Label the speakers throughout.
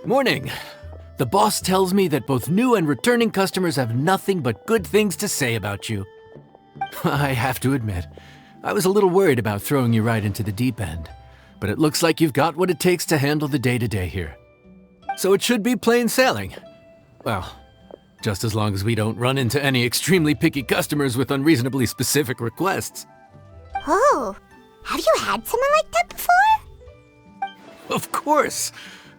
Speaker 1: Morning. The boss tells me that both new and returning customers have nothing but good things to say about you. I have to admit, I was a little worried about throwing you right into the deep end, but it looks like you've got what it takes to handle the day-to-day here. So it should be plain sailing. Well, just as long as we don't run into any extremely picky customers with unreasonably specific requests.
Speaker 2: Oh, have you had someone like that before?
Speaker 1: Of course!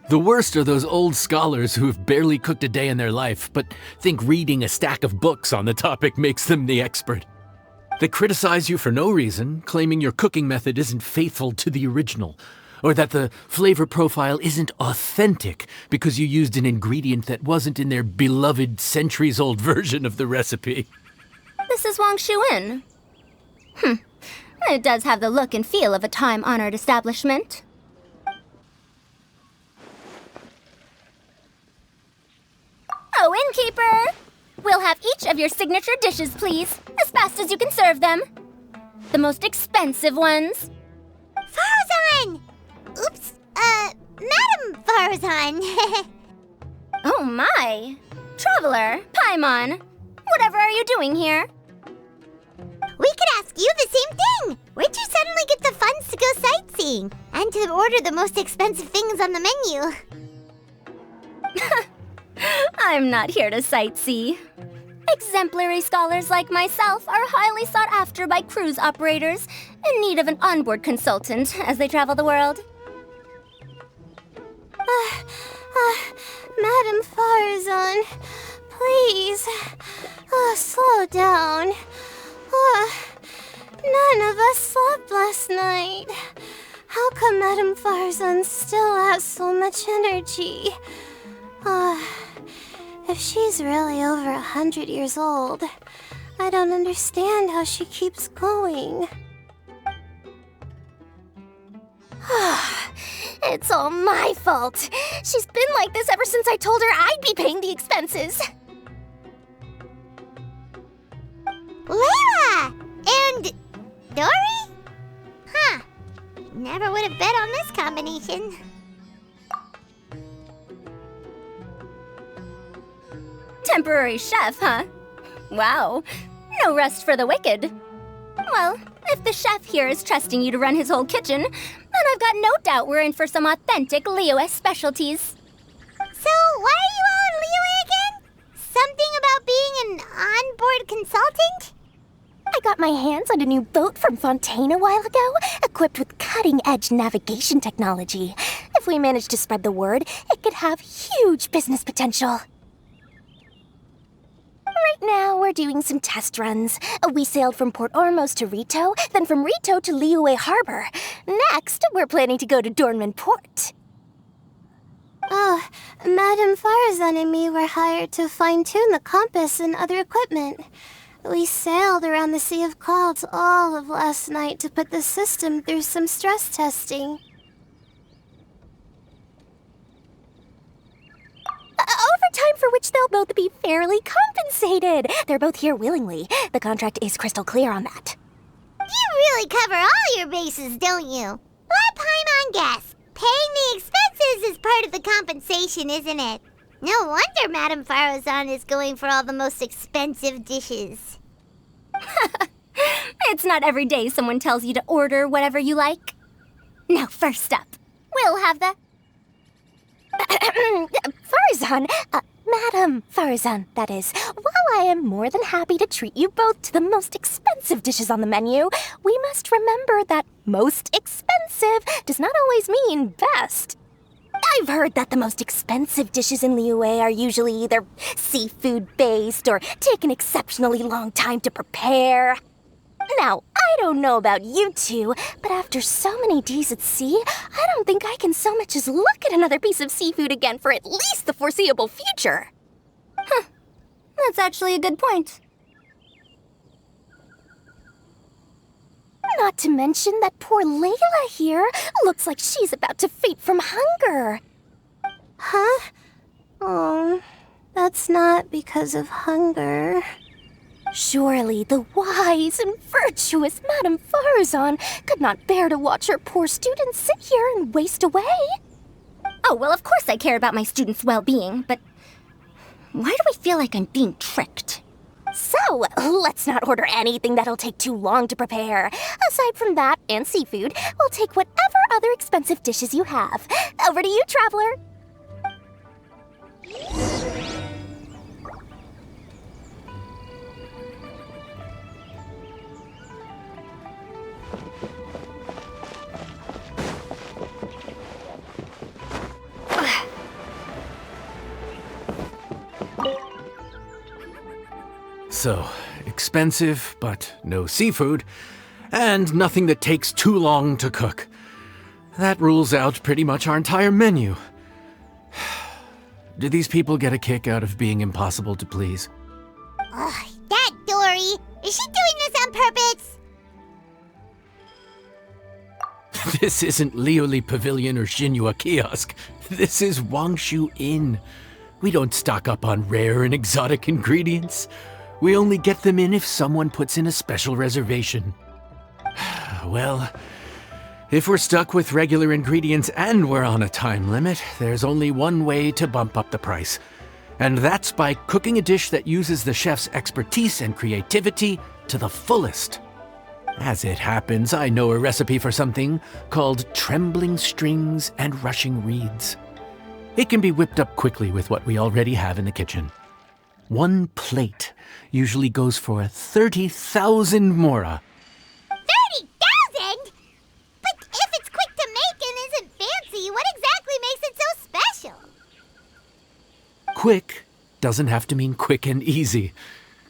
Speaker 1: The worst are those old scholars who have barely cooked a day in their life, but think reading a stack of books on the topic makes them the expert. They criticize you for no reason, claiming your cooking method isn't faithful to the original, or that the flavor profile isn't authentic because you used an ingredient that wasn't in their beloved centuries-old version of the recipe.
Speaker 3: This is Wang Shuin. It does have the look and feel of a time-honored establishment. Oh, innkeeper! We'll have each of your signature dishes, please, as fast as you can serve them. The most expensive ones.
Speaker 2: Farazan! Oops, Madam Farazan.
Speaker 3: Oh my! Traveler, Paimon, whatever are you doing here?
Speaker 2: We could ask you the same thing! Where'd you suddenly get the funds to go sightseeing? And to order the most expensive things on the menu?
Speaker 3: I'm not here to sightsee. Exemplary scholars like myself are highly sought after by cruise operators in need of an onboard consultant as they travel the world.
Speaker 4: Madam Farazan, please, slow down. None of us slept last night. How come Madam Farazan still has so much energy? If she's really over 100 years old, I don't understand how she keeps going.
Speaker 3: It's all my fault. She's been like this ever since I told her I'd be paying the expenses.
Speaker 2: Layla! And Dory? Huh. Never would have bet on this combination.
Speaker 3: Temporary chef, huh? Wow. No rest for the wicked. Well, if the chef here is trusting you to run his whole kitchen, then I've got no doubt we're in for some authentic Liyue specialties.
Speaker 2: So, why are you all in Liyue again? Something about being an onboard consultant?
Speaker 4: I got my hands on a new boat from Fontaine a while ago, equipped with cutting-edge navigation technology. If we manage to spread the word, it could have huge business potential. Right now, we're doing some test runs. We sailed from Port Ormos to Rito, then from Rito to Liyue Harbor. Next, we're planning to go to Dornman Port. Madam Farazan and me were hired to fine-tune the compass and other equipment. We sailed around the Sea of Clouds all of last night to put the system through some stress testing. Overtime for which they'll both be fairly compensated. They're both here willingly. The contract is crystal clear on that.
Speaker 2: You really cover all your bases, don't you? Let Paimon guess. Paying the expenses is part of the compensation, isn't it? No wonder Madam Farazan is going for all the most expensive dishes.
Speaker 3: It's not every day someone tells you to order whatever you like. Now, first up, we'll have the...
Speaker 4: Farazan, Madam Farazan, that is. While I am more than happy to treat you both to the most expensive dishes on the menu, we must remember that most expensive does not always mean best. I've heard that the most expensive dishes in Liyue are usually either seafood-based or take an exceptionally long time to prepare. Now, I don't know about you two, but after so many days at sea, I don't think I can so much as look at another piece of seafood again for at least the foreseeable future.
Speaker 3: That's actually a good point.
Speaker 4: Not to mention that poor Layla here looks like she's about to faint from hunger. Huh? Oh, that's not because of hunger. Surely the wise and virtuous Madame Farazan could not bear to watch her poor students sit here and waste away.
Speaker 3: Oh, well, of course I care about my students' well-being, but why do I feel like I'm being tricked?
Speaker 4: So, let's not order anything that'll take too long to prepare. Aside from that and seafood, we'll take whatever other expensive dishes you have. Over to you, traveler.
Speaker 1: So, expensive, but no seafood, and nothing that takes too long to cook. That rules out pretty much our entire menu. Do these people get a kick out of being impossible to please?
Speaker 2: Ugh, that Dory! Is she doing this on purpose?
Speaker 1: This isn't Lioli Pavilion or Xinhua Kiosk. This is Wangshu Inn. We don't stock up on rare and exotic ingredients. We only get them in if someone puts in a special reservation. Well, if we're stuck with regular ingredients and we're on a time limit, there's only one way to bump up the price. And that's by cooking a dish that uses the chef's expertise and creativity to the fullest. As it happens, I know a recipe for something called trembling strings and rushing reeds. It can be whipped up quickly with what we already have in the kitchen. One plate usually goes for 30,000 mora.
Speaker 2: 30,000? But if it's quick to make and isn't fancy, what exactly makes it so special?
Speaker 1: Quick doesn't have to mean quick and easy.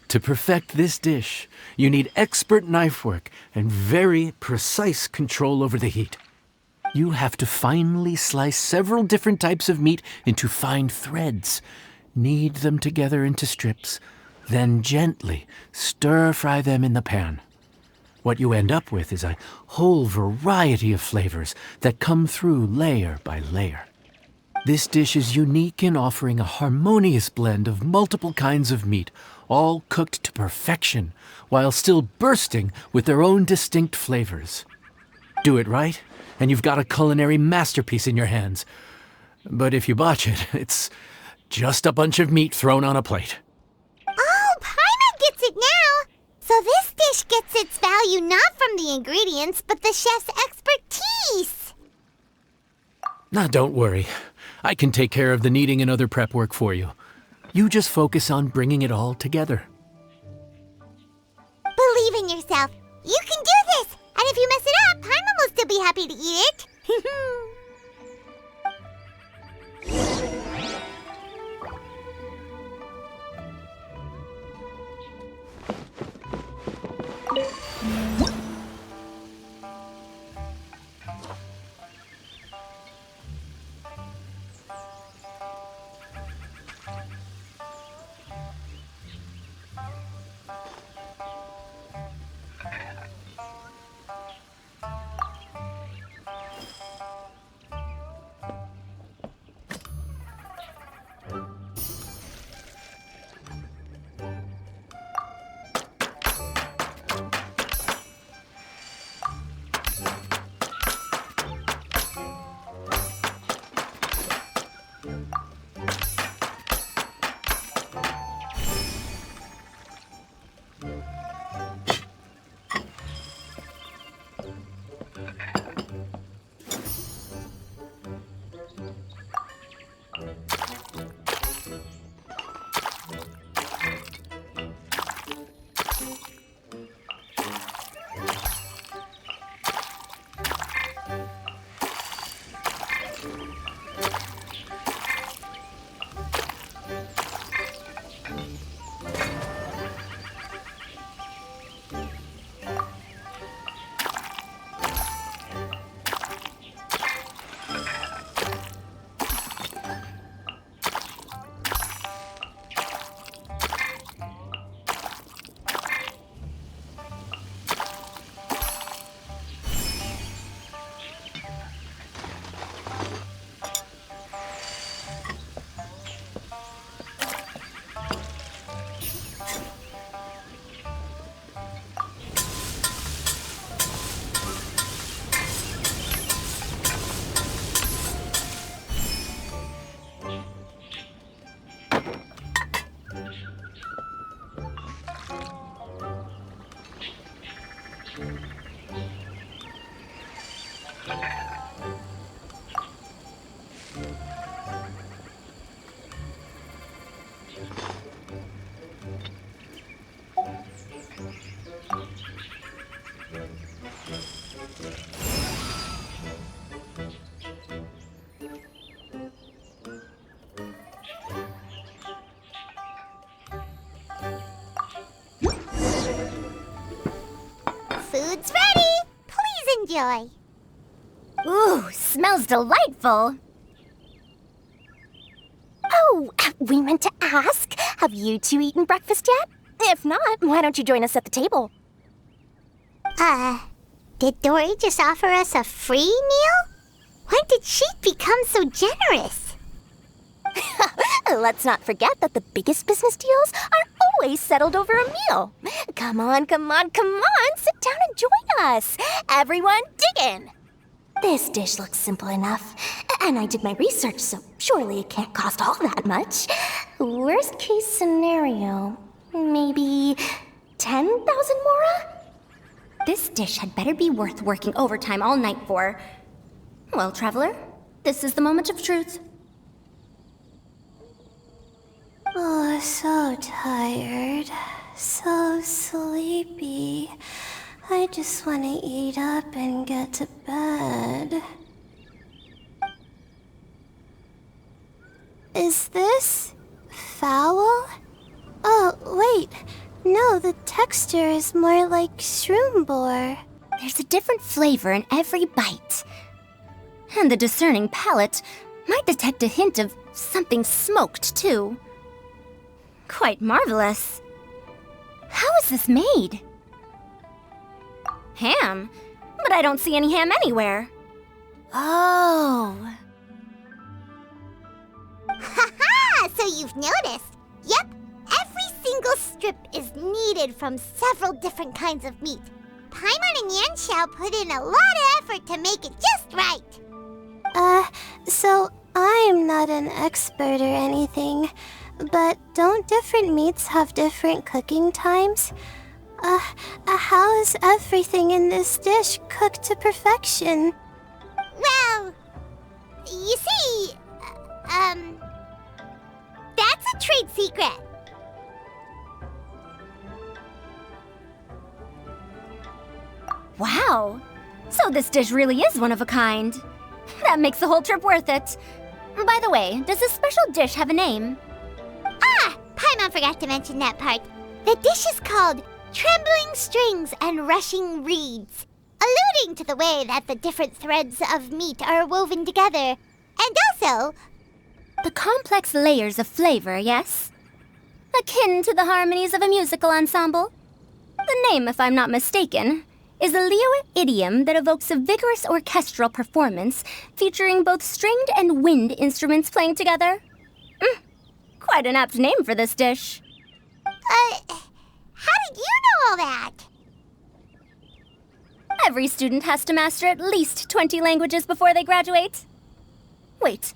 Speaker 1: To perfect this dish, you need expert knife work and very precise control over the heat. You have to finely slice several different types of meat into fine threads, knead them together into strips, then gently stir-fry them in the pan. What you end up with is a whole variety of flavors that come through layer by layer. This dish is unique in offering a harmonious blend of multiple kinds of meat, all cooked to perfection, while still bursting with their own distinct flavors. Do it right, and you've got a culinary masterpiece in your hands. But if you botch it, it's just a bunch of meat thrown on a plate.
Speaker 2: Oh, Paimon gets it now! So this dish gets its value not from the ingredients, but the chef's expertise!
Speaker 1: Now, don't worry. I can take care of the kneading and other prep work for you. You just focus on bringing it all together.
Speaker 2: Believe in yourself. You can do this! And if you mess it up, Paimon will still be happy to eat it. enjoy.
Speaker 3: Ooh, smells delightful.
Speaker 4: Oh, we meant to ask, have you two eaten breakfast yet? If not, why don't you join us at the table?
Speaker 2: Did Dory just offer us a free meal? When did she become so generous?
Speaker 4: Let's not forget that the biggest business deals are always settled over a meal. Come on, come on, come on, sit down and join us. Everyone, dig in. This dish looks simple enough, and I did my research, so surely it can't cost all that much. Worst case scenario, maybe 10,000 mora?
Speaker 3: This dish had better be worth working overtime all night for. Well, traveler, this is the moment of truth.
Speaker 2: Oh, so tired. So sleepy. I just want to eat up and get to bed. Is this foul? Oh, wait. No, the texture is more like shroom boar.
Speaker 3: There's a different flavor in every bite. And the discerning palate might detect a hint of something smoked, too. Quite marvelous. How is this made? Ham? But I don't see any ham anywhere. Oh.
Speaker 2: Haha! So you've noticed. Yep, every single strip is kneaded from several different kinds of meat. Paimon and Yanxiao put in a lot of effort to make it just right. So I'm not an expert or anything, but don't different meats have different cooking times? How is everything in this dish cooked to perfection? Well, you see, that's a trade secret.
Speaker 3: Wow. So this dish really is one of a kind. That makes the whole trip worth it. By the way, does this special dish have a name?
Speaker 2: Paimon forgot to mention that part. The dish is called Trembling Strings and Rushing Reeds, alluding to the way that the different threads of meat are woven together. And also,
Speaker 3: The complex layers of flavor, yes? Akin to the harmonies of a musical ensemble? The name, if I'm not mistaken, is a Liyue idiom that evokes a vigorous orchestral performance featuring both stringed and wind instruments playing together. Quite an apt name for this dish.
Speaker 2: how did you know all that?
Speaker 3: Every student has to master at least 20 languages before they graduate. Wait,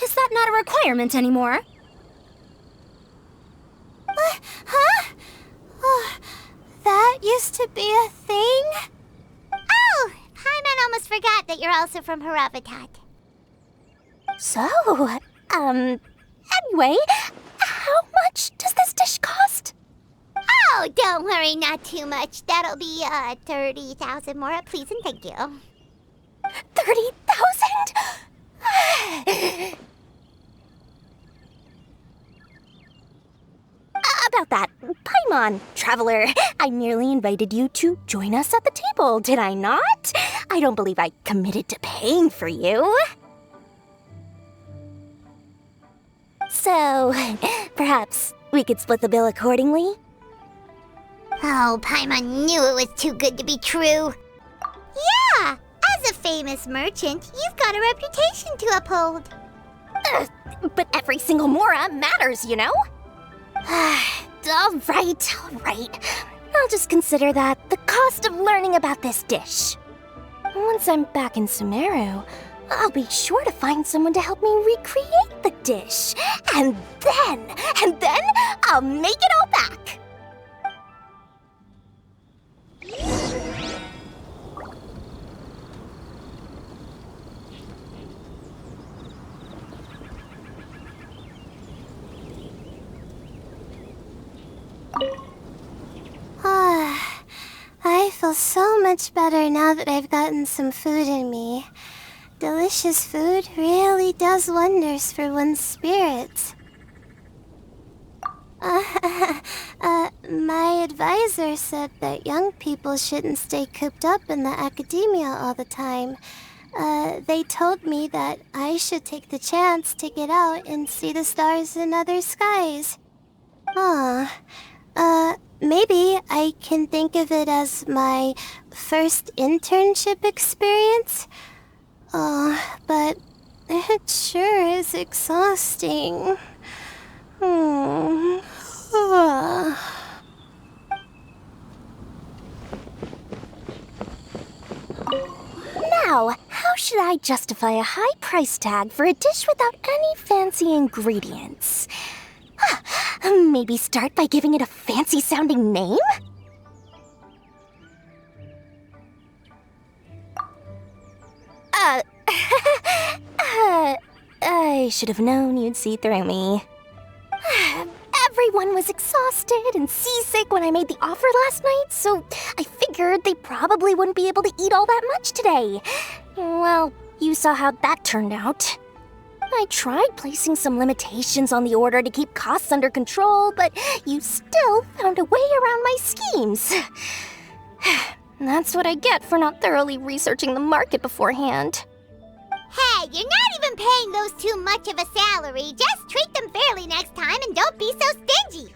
Speaker 3: is that not a requirement anymore?
Speaker 2: Huh? Oh, that used to be a thing? Oh, Paimon almost forgot that you're also from Haravatat.
Speaker 4: So, anyway, how much does this dish cost?
Speaker 2: Oh, don't worry, not too much. That'll be, 30,000 more, please and thank you.
Speaker 4: 30,000? About that, Paimon, traveler, I merely invited you to join us at the table, did I not? I don't believe I committed to paying for you. So, perhaps we could split the bill accordingly?
Speaker 2: Oh, Paimon knew it was too good to be true. Yeah, as a famous merchant, you've got a reputation to uphold.
Speaker 4: But every single mora matters, you know? All right. I'll just consider that the cost of learning about this dish. Once I'm back in Sumeru, I'll be sure to find someone to help me recreate the dish. And then I'll make it all back.
Speaker 2: I feel so much better now that I've gotten some food in me. Delicious food really does wonders for one's spirits. My advisor said that young people shouldn't stay cooped up in the academia all the time. They told me that I should take the chance to get out and see the stars in other skies. Maybe I can think of it as my first internship experience. But it sure is exhausting.
Speaker 4: Now, how should I justify a high price tag for a dish without any fancy ingredients? Maybe start by giving it a fancy sounding name? I should have known you'd see through me. Everyone was exhausted and seasick when I made the offer last night, so I figured they probably wouldn't be able to eat all that much today. Well, you saw how that turned out. I tried placing some limitations on the order to keep costs under control, but you still found a way around my schemes. That's what I get for not thoroughly researching the market beforehand.
Speaker 2: Hey, you're not even paying those too much of a salary. Just treat them fairly next time and don't be so stingy.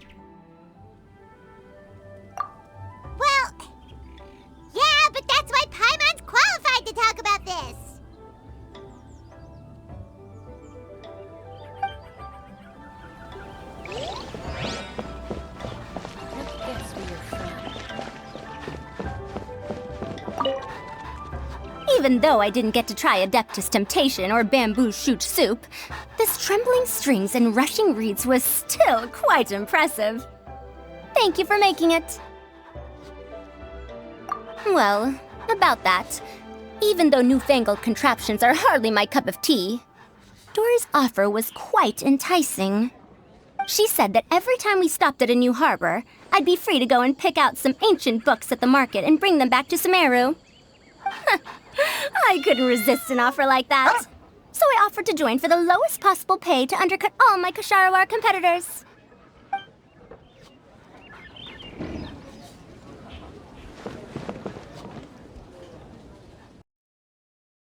Speaker 2: Well, yeah, but that's why Paimon's qualified to talk about this.
Speaker 3: Even though I didn't get to try Adeptus Temptation or Bamboo Shoot Soup, this trembling strings and rushing reeds was still quite impressive. Thank you for making it. Well, about that, even though newfangled contraptions are hardly my cup of tea, Dory's offer was quite enticing. She said that every time we stopped at a new harbor, I'd be free to go and pick out some ancient books at the market and bring them back to Sumeru. I couldn't resist an offer like that. So I offered to join for the lowest possible pay to undercut all my Kasharawar competitors.